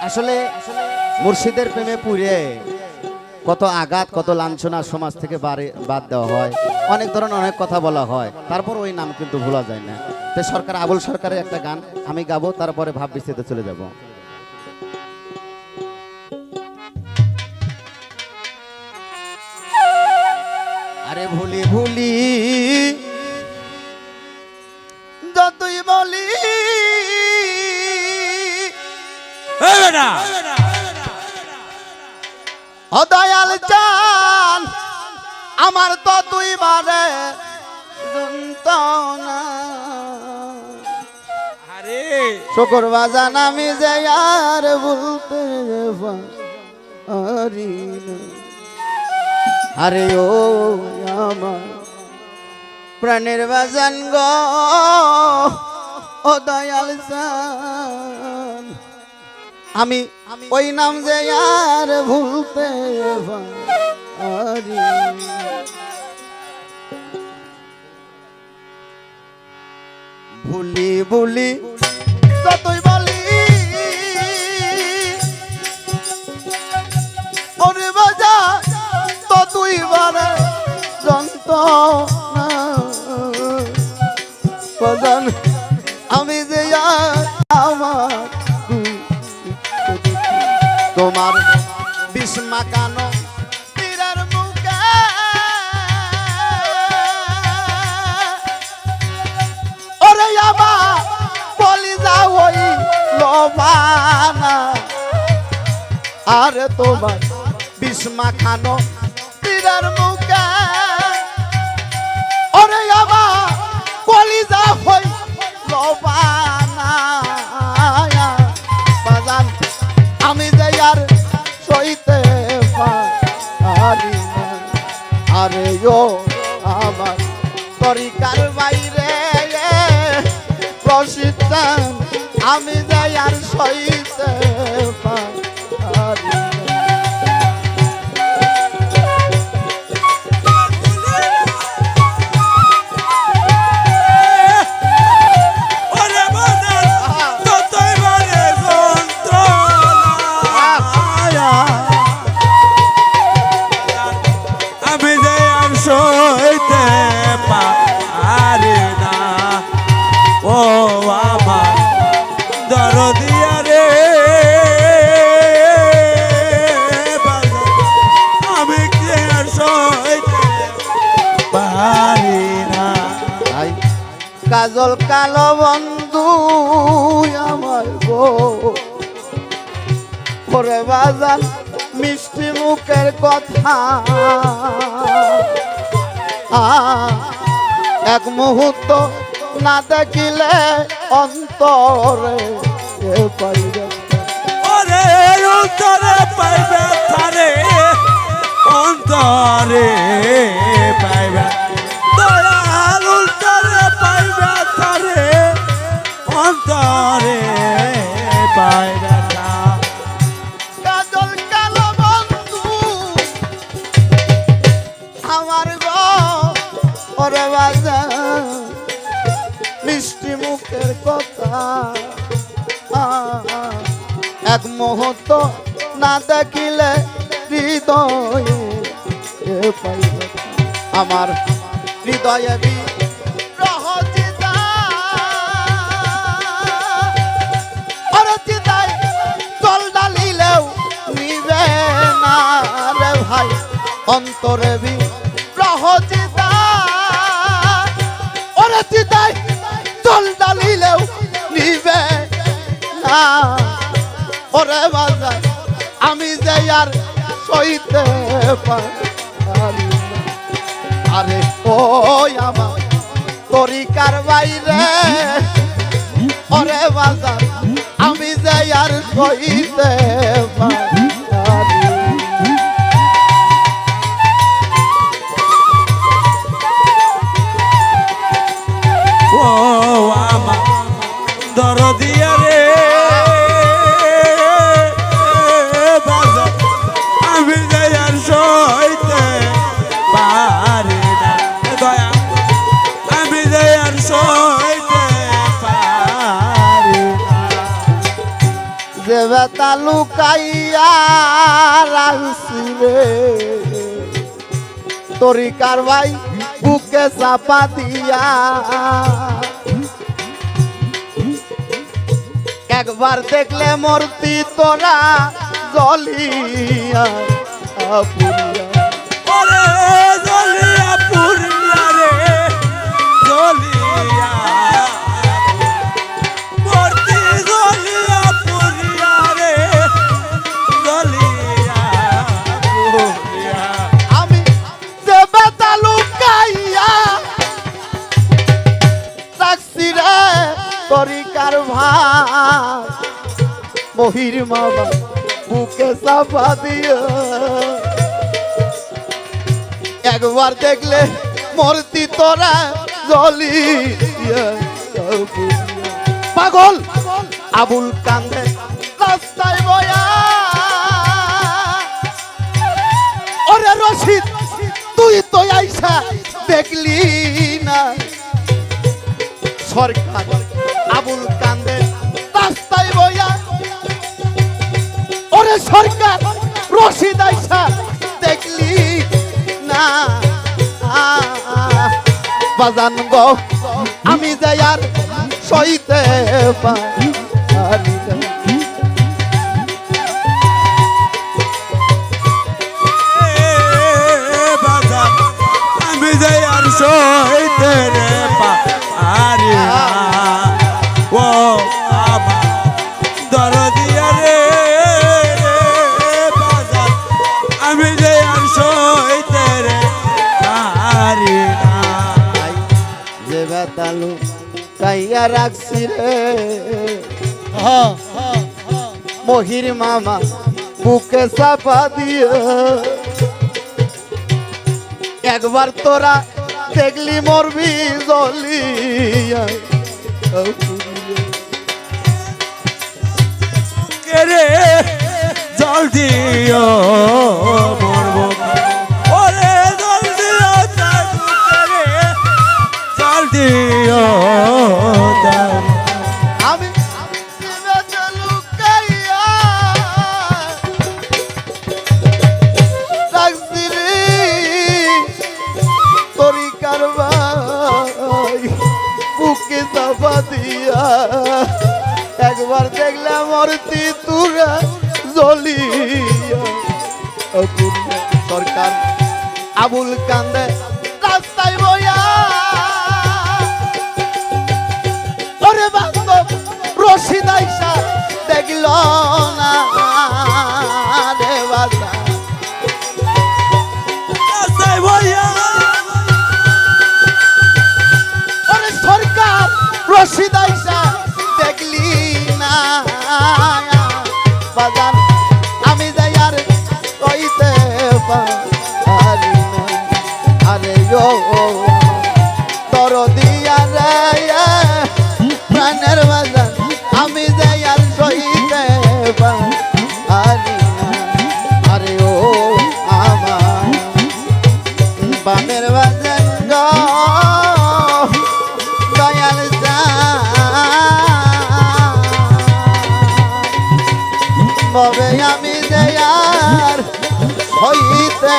আসলে মুর্শিদের প্রেমে পুড়ে কত আঘাত কত লাঞ্ছনা সমাজ থেকে বাদ দেওয়া হয়, অনেক ধরনের অনেক কথা বলা হয়, তারপর ওই নাম কিন্তু ভোলা যায় না। তো সরকার আবুল সরকারের একটা গান আমি গাবো, তারপরে ভাব বিস্তারিত চলে যাব। আরে ভুলি ভুলি যতই বলি ও দয়াল চান আমার তো তুই বারে যন্ত্রণা। আরে শুকর বাজান আমি যে আর বলতে পারি না। আরে ও আমার প্রাণের বাজান গো ও দয়াল চান আমি ওই নাম যে আর ভুলতে পারি। ভুলি ভুলি যতই বলি ওরে বাজা ততই বারে যন্ত্রণা। বাজান আমি যে আমার তোমার বিস্মা কানো তীরের মুখে ওরে আমার বলি যাও ওই লোমানা। আরে তোমার বিস্মা খানো তীরের মুখে ওরে আমার বলি যাও ওই লোমানা। বাজান আমি যে আর সইতে পারি না। আরে ও আমার তরিকার বাইরে প্রশিক্ষণ আমি যে আর সইতে পারি না। কাজল কালো বন্ধু আমার গো পরে বাজান মিষ্টি মুখের কথা এক মুহূর্ত না দেখিলে অন্তরে পাইবে। ওরে অন্তরে পাইবে তারে অন্তরে পাইবে দয়াল অন্তরে পাইবে তারে অন্তরে পাইবে। কাজল কালো বন্ধু আমার গো ওরে বাজান মিষ্টি মুখের কথা এক মুহূর্ত না দেখিলে হৃদয়ে পাইবে। আমার হৃদয়ে ভাই অন্তরে প্রহচিতা ওরে চিতাই জল ডালিলেও নিবে না। ওরে বাজার আমি যে আর সইতে পারি না। আরে ও আমার তরিকার বাইরে ওরে বাজার আমি যে আর সইতে পারি। দরদিয়া রে আমি যাই আর সইতে পারি না দয়া আমি যাই আর সইতে পারি না। যে যে বেতা লুকাইয়া রাখছি রে তরিকার ভাই বুকে চাপা দিয়া একবার দেখলে মূর্তি তোরা জ্বলিয়া পুরিয়া ওরে জ্বলিয়া পুরিয়া রে জ্বলিয়া মূর্তি জ্বলিয়া পুরিয়া রে জ্বলিয়া পুরিয়া আমি যে বেতা লুকাইয়া রাখছি রে তরিকার ভাই মহির মামা বুকে চাপা দিয়া একবার দেখলে মূর্তি তোরা জ্বলিয়া পাগল আবুল কান্দে রাস্তায় বয়া ওরে রশিদ তুই তো আইসা দেখলি না সরকার আবুল কান্দে রাস্তায় বয়া ওরে সরকার রশিদ আইসা দেখলি না বাজান গো আমি যাই আর সইতে পারি না। বাজার আমি যাই আর সইতে রে পারি না ও আমার দরদিয়া রে বাজার আমি যাই আর সইতে রে পারি না যে বেতালু কাইয়া রাখছি রে মহির মামা বুকে চাপা দিয়ে একবার তোরা দেখলি মরবি জ্বলিয়া কে রে জল দিও মরবো ওরে জল দিও রে জল দিও আমি বেতালু কাইয়া রাখছি রে তরিকার ভাই বুকে চাপা দিয়া একবার দেখলাম মূর্তি তুরা জ্বলিয়া সরকার আবুল কান্দে রাস্তায় বয়া ওরে বাস্তব রশিদ আইসা দেখল না রে বাসা রাস্তায় বইয়া ওরে সরকার রশিদ আইসা দেখলি না বাজান আমি যাই আর কইতে পারি না আরে ও তোর দিয়া রে প্রাণের বাজান আমি যাই আর সইতে পারি না আরে ও আমার বানের বাজান গো দয়াল ববে আমি দেয়ার হইতে